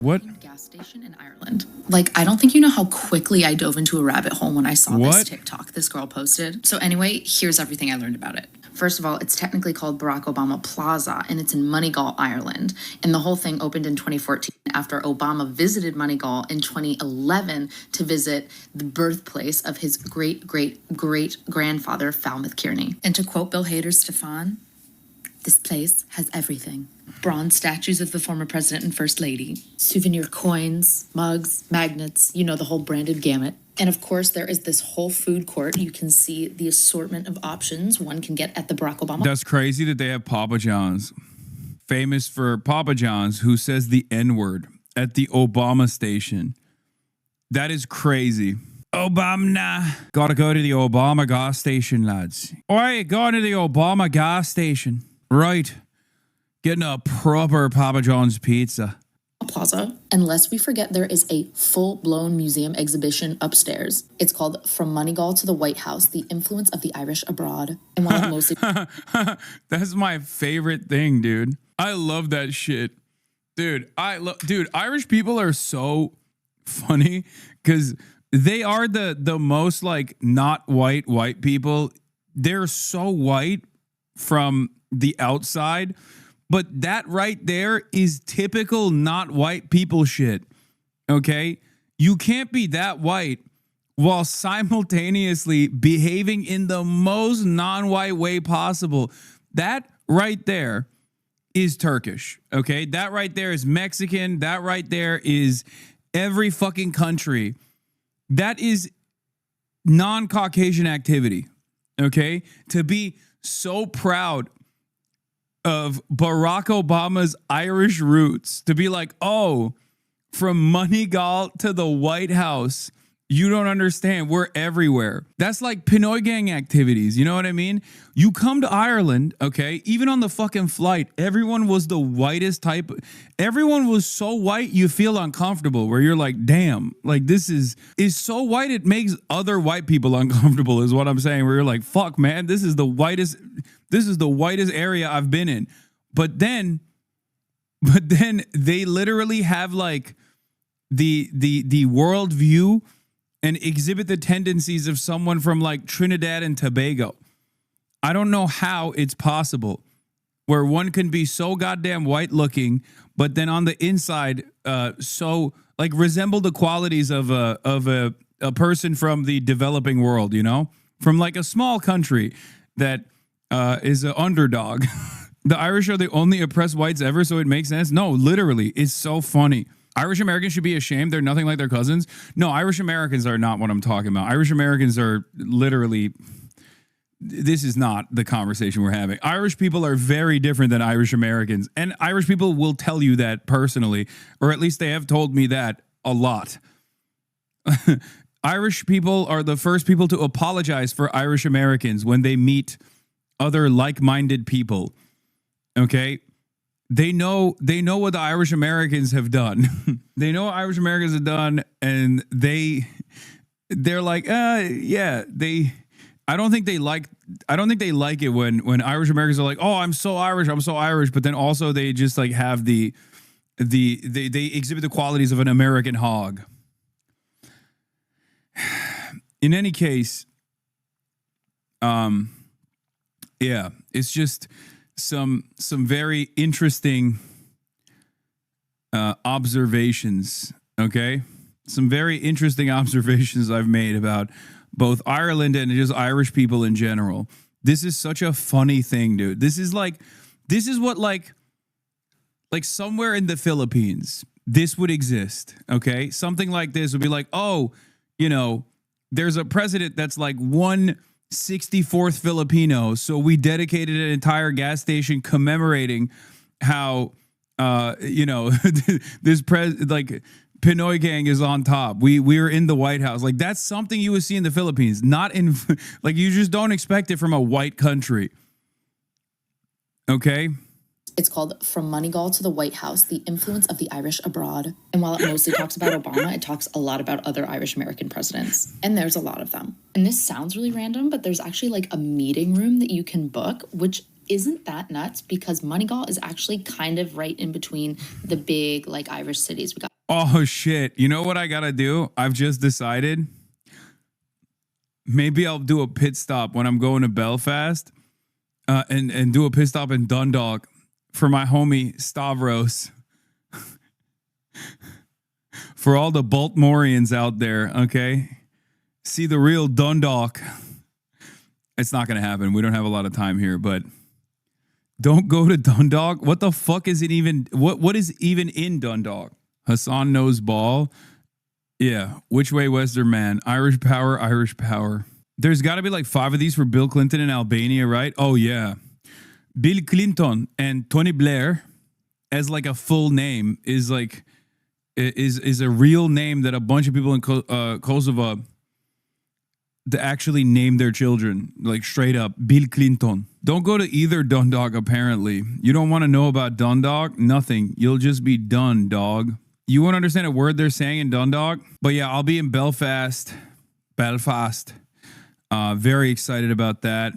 What? Gas station in Ireland. Like, I don't think you know how quickly I dove into a rabbit hole when I saw this TikTok this girl posted. So anyway, here's everything I learned about it. First of all, it's technically called Barack Obama Plaza, and it's in Moneygall, Ireland. And the whole thing opened in 2014 after Obama visited Moneygall in 2011 to visit the birthplace of his great-great-great-grandfather, Falmouth Kearney. And to quote Bill Hader's Stefan, this place has everything. Bronze statues of the former president and first lady, souvenir coins, mugs, magnets, you know, the whole branded gamut. And of course, there is this whole food court. You can see the assortment of options one can get at the Barack Obama. That's crazy that they have Papa John's. Famous for Papa John's, who says the N-word at the Obama station. That is crazy. OBAMNA. Gotta go to the Obama gas station, lads. Oi, going to the Obama gas station. Right. Getting a proper Papa John's pizza. Plaza. Unless we forget, there is a full-blown museum exhibition upstairs. It's called From Moneygall to the White House, the Influence of the Irish Abroad. And while mostly... That's my favorite thing, dude. I love that shit. Dude, Irish people are so funny because they are the most like not white people. They're so white from the outside. But that right there is typical not white people shit, okay? You can't be that white while simultaneously behaving in the most non-white way possible. That right there is Turkish, okay? That right there is Mexican. That right there is every fucking country. That is non-Caucasian activity, okay? To be so proud of Barack Obama's Irish roots, to be like, oh, from Moneygall to the White House, you don't understand. We're everywhere. That's like Pinoy gang activities. You know what I mean? You come to Ireland, okay? Even on the fucking flight, everyone was the whitest type. Everyone was so white, you feel uncomfortable, where you're like, damn, like this is so white, it makes other white people uncomfortable, is what I'm saying, where you're like, fuck, man, this is the whitest area I've been in. But then they literally have like the world view and exhibit the tendencies of someone from like Trinidad and Tobago. I don't know how it's possible where one can be so goddamn white looking, but then on the inside, so like resemble the qualities of a person from the developing world, you know, from like a small country that is an underdog. The Irish are the only oppressed whites ever, so it makes sense. No, literally, it's so funny. Irish Americans should be ashamed. They're nothing like their cousins. No, Irish Americans are not what I'm talking about. Irish Americans are literally, this is not the conversation we're having. Irish people are very different than Irish Americans. And Irish people will tell you that personally, or at least they have told me that a lot. Irish people are the first people to apologize for Irish Americans when they meet other like-minded people. Okay? They know what the Irish Americans have done. They know what Irish Americans have done, and they're like, yeah, I don't think they like it when Irish Americans are like, oh, I'm so Irish, but then also they just like have they exhibit the qualities of an American hog. In any case, yeah, it's just some very interesting observations, okay? Some very interesting observations I've made about both Ireland and just Irish people in general. This is such a funny thing, dude. This is what like somewhere in the Philippines, this would exist, okay? Something like this would be like, oh, you know, there's a president that's like 1/64th Filipino, so we dedicated an entire gas station commemorating how, you know, this like Pinoy gang is on top. We're in the White House. Like that's something you would see in the Philippines, not in like you just don't expect it from a white country. Okay. It's called From Moneygall to the White House, the Influence of the Irish Abroad. And while it mostly talks about Obama, it talks a lot about other Irish American presidents. And there's a lot of them. And this sounds really random, but there's actually like a meeting room that you can book, which isn't that nuts because Moneygall is actually kind of right in between the big like Irish cities. We got Oh shit. You know what I gotta do? I've just decided. Maybe I'll do a pit stop when I'm going to Belfast, and do a pit stop in Dundalk for my homie Stavros. For all the Baltimoreans out there, okay? See the real Dundalk. It's not going to happen. We don't have a lot of time here, but don't go to Dundalk. What the fuck is it even? What is even in Dundalk? Hasan knows ball. Yeah. Which way, Western man? Irish power, Irish power. There's got to be like 5 of these for Bill Clinton in Albania, right? Oh, yeah. Bill Clinton and Tony Blair as like a full name is like is a real name that a bunch of people in Kosovo to actually name their children, like straight up Bill Clinton. Don't go to either Dundalk, apparently. You don't want to know about Dundalk? Nothing. You'll just be done, dog. You won't understand a word they're saying in Dundalk. But yeah, I'll be in Belfast. Very excited about that.